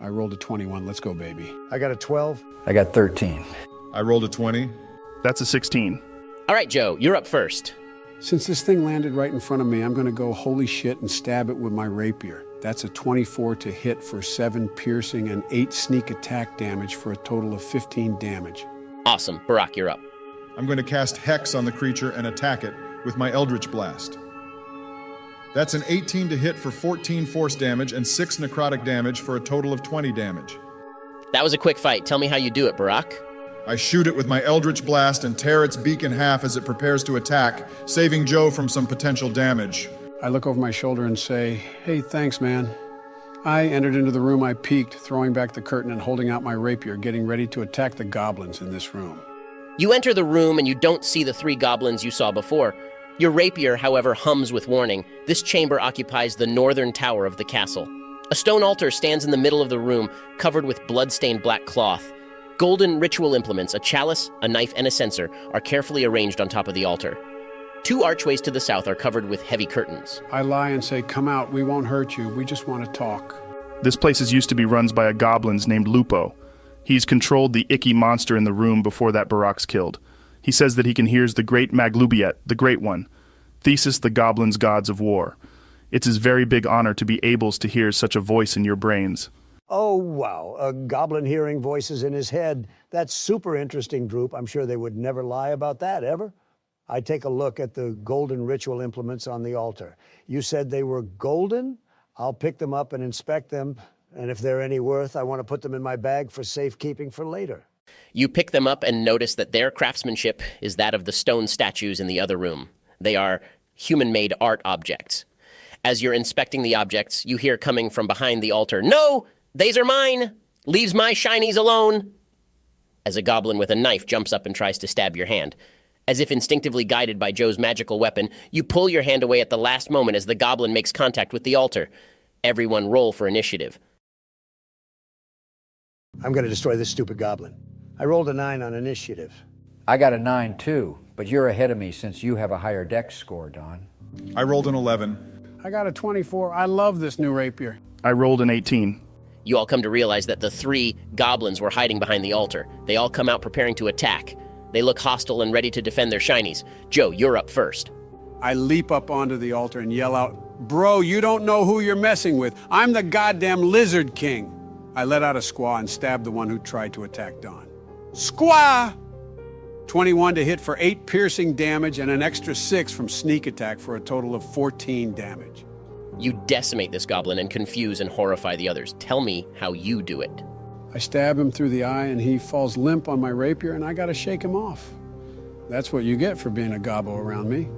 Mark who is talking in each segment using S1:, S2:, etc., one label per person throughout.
S1: I rolled a 21. Let's go, baby.
S2: I got a 12.
S3: I got 13.
S4: I rolled a 20.
S5: That's a 16.
S6: All right, Joe, you're up first.
S1: Since this thing landed right in front of me, I'm going to go holy shit and stab it with my rapier. That's a 24 to hit for 7 piercing and 8 sneak attack damage for a total of 15 damage.
S6: Awesome. Barack, you're up.
S4: I'm going to cast Hex on the creature and attack it with my Eldritch Blast. That's an 18 to hit for 14 force damage and 6 necrotic damage for a total of 20 damage.
S6: That was a quick fight. Tell me how you do it, Barack.
S4: I shoot it with my Eldritch Blast and tear its beak in half as it prepares to attack, saving Joe from some potential damage.
S1: I look over my shoulder and say, hey, thanks, man. I entered into the room I peeked, throwing back the curtain and holding out my rapier, getting ready to attack the goblins in this room.
S6: You enter the room and you don't see the 3 goblins you saw before. Your rapier, however, hums with warning. This chamber occupies the northern tower of the castle. A stone altar stands in the middle of the room, covered with blood-stained black cloth. Golden ritual implements, a chalice, a knife, and a censer, are carefully arranged on top of the altar. 2 archways to the south are covered with heavy curtains.
S1: I lie and say, come out, we won't hurt you, we just want to talk.
S5: This place is used to be run by a goblin named Lupo. He's controlled the icky monster in the room before that Barack's killed. He says that he can hear the great Maglubiet, the Great One, Thesis the goblin's gods of war. It's his very big honor to be able to hear such a voice in your brains.
S2: Oh, wow. A goblin hearing voices in his head. That's super interesting, Droop. I'm sure they would never lie about that, ever. I take a look at the golden ritual implements on the altar. You said they were golden? I'll pick them up and inspect them. And if they're any worth, I want to put them in my bag for safekeeping for later.
S6: You pick them up and notice that their craftsmanship is that of the stone statues in the other room. They are human-made art objects. As you're inspecting the objects, you hear coming from behind the altar, "No! These are mine! Leaves my shinies alone!" As a goblin with a knife jumps up and tries to stab your hand. As if instinctively guided by Joe's magical weapon, you pull your hand away at the last moment as the goblin makes contact with the altar. Everyone roll for initiative.
S2: I'm going to destroy this stupid goblin. I rolled a 9 on initiative.
S3: I got a 9 too, but you're ahead of me since you have a higher dex score, Don.
S4: I rolled an 11.
S1: I got a 24. I love this new rapier.
S5: I rolled an 18.
S6: You all come to realize that the 3 goblins were hiding behind the altar. They all come out preparing to attack. They look hostile and ready to defend their shinies. Joe, you're up first.
S1: I leap up onto the altar and yell out, bro, you don't know who you're messing with. I'm the goddamn Lizard King. I let out a squaw and stabbed the one who tried to attack Don. Squaw! 21 to hit for 8 piercing damage and an extra 6 from sneak attack for a total of 14 damage.
S6: You decimate this goblin and confuse and horrify the others. Tell me how you do it.
S1: I stab him through the eye and he falls limp on my rapier and I gotta shake him off. That's what you get for being a gobbo around me.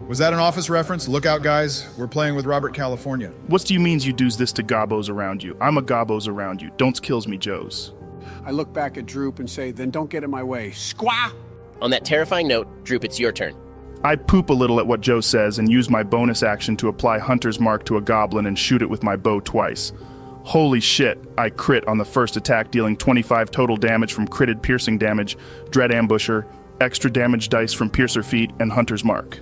S4: Was that an Office reference? Look out, guys. We're playing with Robert California.
S5: What do you means you does this to gobbos around you? I'm a gobbos around you. Don't kills me, Joes.
S1: I look back at Droop and say, then don't get in my way. Squaw!
S6: On that terrifying note, Droop, it's your turn.
S5: I poop a little at what Joe says and use my bonus action to apply Hunter's Mark to a goblin and shoot it with my bow twice. Holy shit, I crit on the first attack, dealing 25 total damage from critted piercing damage, Dread Ambusher, extra damage dice from Piercer Feet, and Hunter's Mark.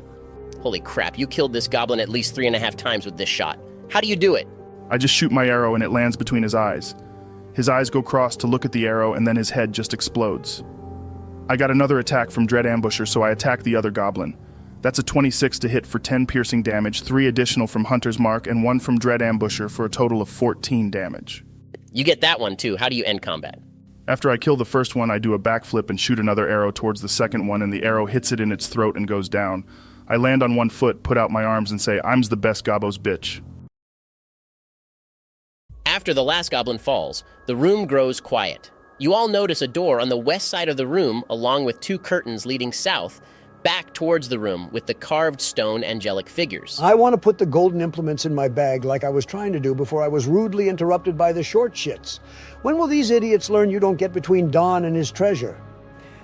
S6: Holy crap, you killed this goblin at least 3.5 times with this shot. How do you do it?
S5: I just shoot my arrow and it lands between his eyes. His eyes go cross to look at the arrow and then his head just explodes. I got another attack from Dread Ambusher, so I attack the other goblin. That's a 26 to hit for 10 piercing damage, 3 additional from Hunter's Mark, and 1 from Dread Ambusher for a total of 14 damage.
S6: You get that one too. How do you end combat?
S5: After I kill the first one, I do a backflip and shoot another arrow towards the second one, and the arrow hits it in its throat and goes down. I land on one foot, put out my arms, and say, "Im's the best gobbo's bitch."
S6: After the last goblin falls, the room grows quiet. You all notice a door on the west side of the room, along with 2 curtains leading south, back towards the room with the carved stone angelic figures.
S2: I want to put the golden implements in my bag like I was trying to do before I was rudely interrupted by the short shits. When will these idiots learn you don't get between Don and his treasure?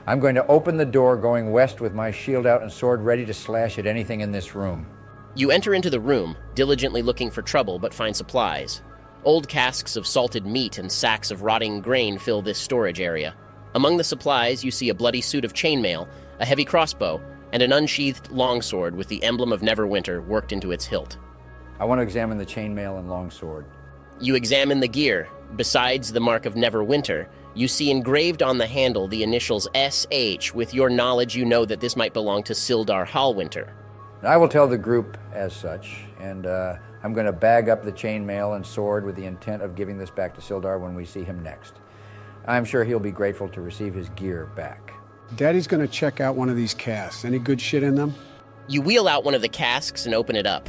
S3: I'm going to open the door going west with my shield out and sword ready to slash at anything in this room.
S6: You enter into the room, diligently looking for trouble but find supplies. Old casks of salted meat and sacks of rotting grain fill this storage area. Among the supplies, you see a bloody suit of chainmail, a heavy crossbow, and an unsheathed longsword with the emblem of Neverwinter worked into its hilt.
S3: I want to examine the chainmail and longsword.
S6: You examine the gear. Besides the mark of Neverwinter, you see engraved on the handle the initials SH. With your knowledge, you know that this might belong to Sildar Hallwinter.
S3: I will tell the group as such, and I'm going to bag up the chainmail and sword with the intent of giving this back to Sildar when we see him next. I'm sure he'll be grateful to receive his gear back.
S1: Daddy's gonna check out one of these casks. Any good shit in them?
S6: You wheel out one of the casks and open it up.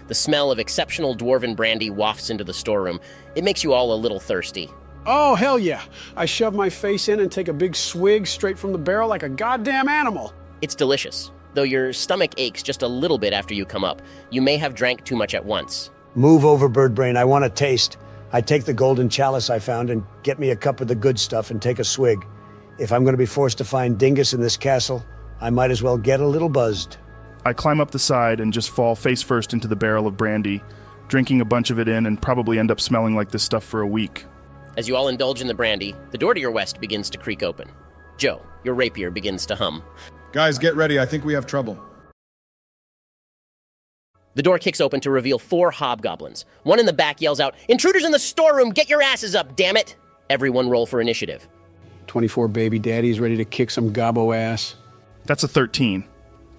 S6: The smell of exceptional dwarven brandy wafts into the storeroom. It makes you all a little thirsty.
S1: Oh, hell yeah. I shove my face in and take a big swig straight from the barrel like a goddamn animal.
S6: It's delicious, though your stomach aches just a little bit after you come up. You may have drank too much at once.
S2: Move over, Birdbrain. I want a taste. I take the golden chalice I found and get me a cup of the good stuff and take a swig. If I'm going to be forced to find Dingus in this castle, I might as well get a little buzzed.
S5: I climb up the side and just fall face first into the barrel of brandy, drinking a bunch of it in and probably end up smelling like this stuff for a week.
S6: As you all indulge in the brandy, the door to your west begins to creak open. Joe, your rapier begins to hum.
S4: Guys, get ready. I think we have trouble.
S6: The door kicks open to reveal 4 hobgoblins. One in the back yells out, "Intruders in the storeroom! Get your asses up, damn it!" Everyone roll for initiative.
S1: 24 baby daddies ready to kick some gobbo ass.
S5: That's a 13.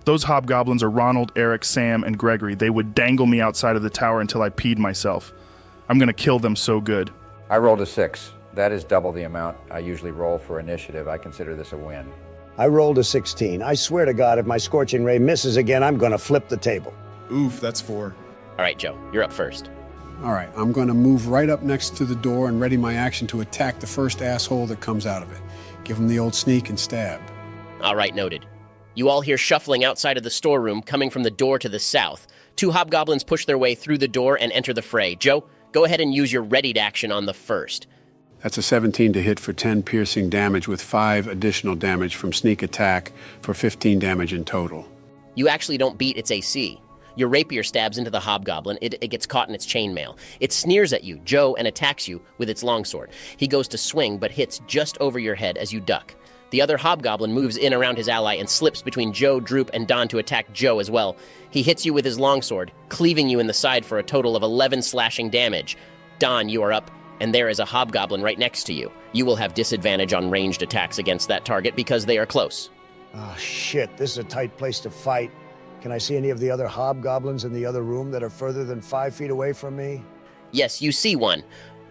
S5: Those hobgoblins are Ronald, Eric, Sam, and Gregory. They would dangle me outside of the tower until I peed myself. I'm gonna kill them so good.
S3: I rolled a 6. That is double the amount I usually roll for initiative. I consider this a win.
S2: I rolled a 16. I swear to God, if my Scorching Ray misses again, I'm going to flip the table.
S4: Oof, that's 4.
S6: All right, Joe, you're up first.
S1: All right, I'm gonna move right up next to the door and ready my action to attack the first asshole that comes out of it. Give him the old sneak and stab.
S6: All right, noted. You all hear shuffling outside of the storeroom coming from the door to the south. 2 hobgoblins push their way through the door and enter the fray. Joe, go ahead and use your readied action on the first.
S1: That's a 17 to hit for 10 piercing damage with 5 additional damage from sneak attack for 15 damage in total.
S6: You actually don't beat its AC. Your rapier stabs into the hobgoblin. It gets caught in its chainmail. It sneers at you, Joe, and attacks you with its longsword. He goes to swing, but hits just over your head as you duck. The other hobgoblin moves in around his ally and slips between Joe, Droop, and Don to attack Joe as well. He hits you with his longsword, cleaving you in the side for a total of 11 slashing damage. Don, you are up, and there is a hobgoblin right next to you. You will have disadvantage on ranged attacks against that target because they are close.
S2: Oh, shit. This is a tight place to fight. Can I see any of the other hobgoblins in the other room that are further than 5 feet away from me?
S6: Yes, you see one.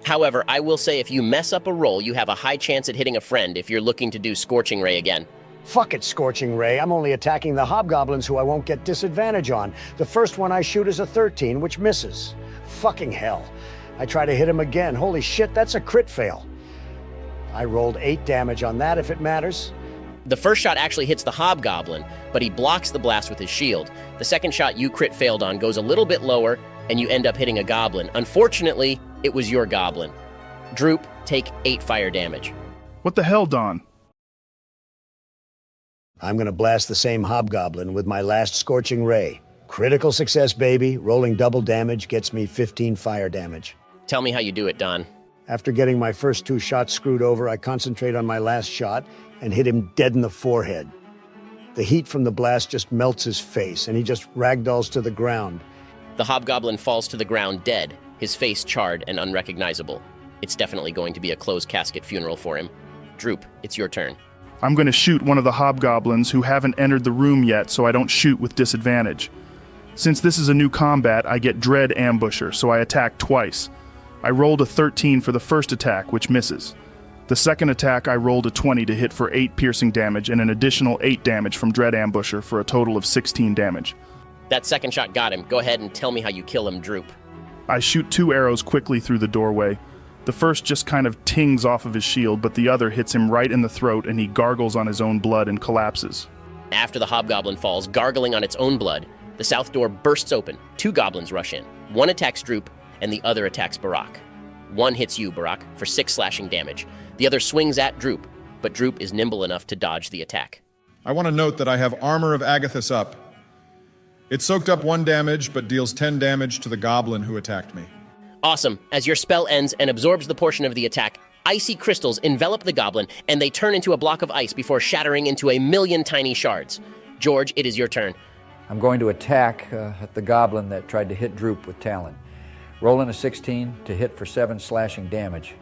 S6: However, I will say if you mess up a roll, you have a high chance at hitting a friend if you're looking to do Scorching Ray again.
S2: Fuck it, Scorching Ray. I'm only attacking the hobgoblins who I won't get disadvantage on. The first one I shoot is a 13, which misses. Fucking hell. I try to hit him again. Holy shit, that's a crit fail. I rolled 8 damage on that, if it matters.
S6: The first shot actually hits the hobgoblin, but he blocks the blast with his shield. The second shot you crit failed on goes a little bit lower, and you end up hitting a goblin. Unfortunately, it was your goblin. Droop, take 8 fire damage.
S5: What the hell, Don?
S2: I'm gonna blast the same hobgoblin with my last Scorching Ray. Critical success, baby. Rolling double damage gets me 15 fire damage.
S6: Tell me how you do it, Don.
S2: After getting my first 2 shots screwed over, I concentrate on my last shot and hit him dead in the forehead. The heat from the blast just melts his face, and he just ragdolls to the ground.
S6: The hobgoblin falls to the ground dead, his face charred and unrecognizable. It's definitely going to be a closed casket funeral for him. Droop, it's your turn.
S5: I'm going to shoot one of the hobgoblins who haven't entered the room yet so I don't shoot with disadvantage. Since this is a new combat, I get Dread Ambusher, so I attack twice. I rolled a 13 for the first attack, which misses. The second attack, I rolled a 20 to hit for 8 piercing damage and an additional 8 damage from Dread Ambusher for a total of 16 damage.
S6: That second shot got him. Go ahead and tell me how you kill him, Droop.
S5: I shoot 2 arrows quickly through the doorway. The first just kind of tings off of his shield, but the other hits him right in the throat and he gargles on his own blood and collapses.
S6: After the hobgoblin falls, gargling on its own blood, the south door bursts open. 2 goblins rush in. One attacks Droop, and the other attacks Barak. One hits you, Barak, for 6 slashing damage. The other swings at Droop, but Droop is nimble enough to dodge the attack.
S4: I want to note that I have Armor of Agathis up. It soaked up 1 damage, but deals 10 damage to the goblin who attacked me.
S6: Awesome. As your spell ends and absorbs the portion of the attack, icy crystals envelop the goblin, and they turn into a block of ice before shattering into a million tiny shards. George, it is your turn.
S3: I'm going to attack at the goblin that tried to hit Droop with Talon. Rolling a 16 to hit for 7 slashing damage.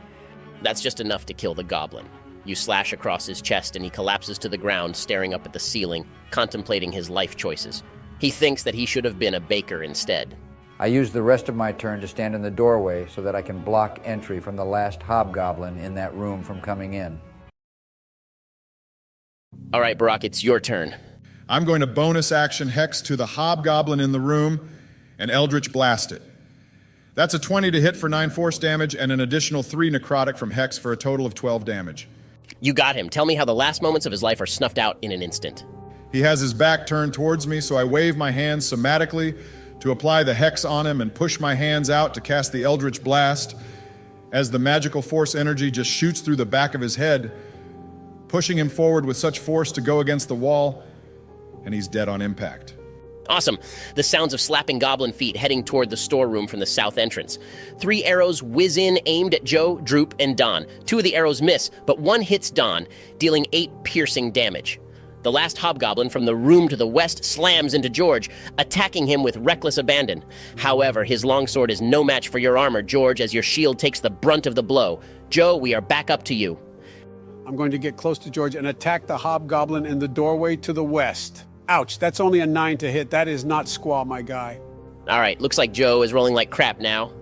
S6: That's just enough to kill the goblin. You slash across his chest and he collapses to the ground, staring up at the ceiling, contemplating his life choices. He thinks that he should have been a baker instead.
S3: I use the rest of my turn to stand in the doorway so that I can block entry from the last hobgoblin in that room from coming in.
S6: All right, Barack, it's your turn.
S4: I'm going to bonus action Hex to the hobgoblin in the room and Eldritch Blast it. That's a 20 to hit for 9 force damage and an additional 3 necrotic from Hex for a total of 12 damage.
S6: You got him. Tell me how the last moments of his life are snuffed out in an instant.
S4: He has his back turned towards me, so I wave my hands somatically to apply the Hex on him and push my hands out to cast the Eldritch Blast as the magical force energy just shoots through the back of his head, pushing him forward with such force to go against the wall, and he's dead on impact.
S6: Awesome. The sounds of slapping goblin feet heading toward the storeroom from the south entrance. 3 arrows whiz in, aimed at Joe, Droop, and Don. 2 of the arrows miss, but 1 hits Don, dealing 8 piercing damage. The last hobgoblin from the room to the west slams into George, attacking him with reckless abandon. However, his longsword is no match for your armor, George, as your shield takes the brunt of the blow. Joe, we are back up to you.
S1: I'm going to get close to George and attack the hobgoblin in the doorway to the west. Ouch, that's only a 9 to hit. That is not squaw, my guy.
S6: All right, looks like Joe is rolling like crap now.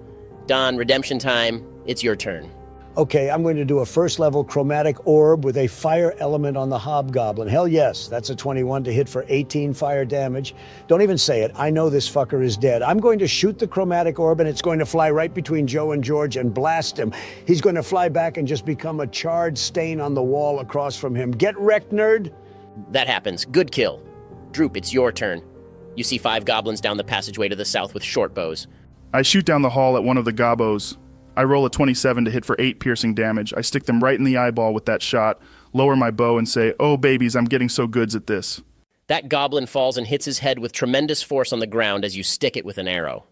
S6: Don, redemption time. It's your turn.
S2: Okay, I'm going to do a first-level chromatic orb with a fire element on the hobgoblin. Hell yes, that's a 21 to hit for 18 fire damage. Don't even say it. I know this fucker is dead. I'm going to shoot the chromatic orb, and it's going to fly right between Joe and George and blast him. He's going to fly back and just become a charred stain on the wall across from him. Get wrecked, nerd!
S6: That happens. Good kill. Droop, it's your turn. You see 5 goblins down the passageway to the south with short bows.
S5: I shoot down the hall at one of the gobos. I roll a 27 to hit for 8 piercing damage. I stick them right in the eyeball with that shot, lower my bow, and say, "Oh, babies, I'm getting so goods at this."
S6: That goblin falls and hits his head with tremendous force on the ground as you stick it with an arrow.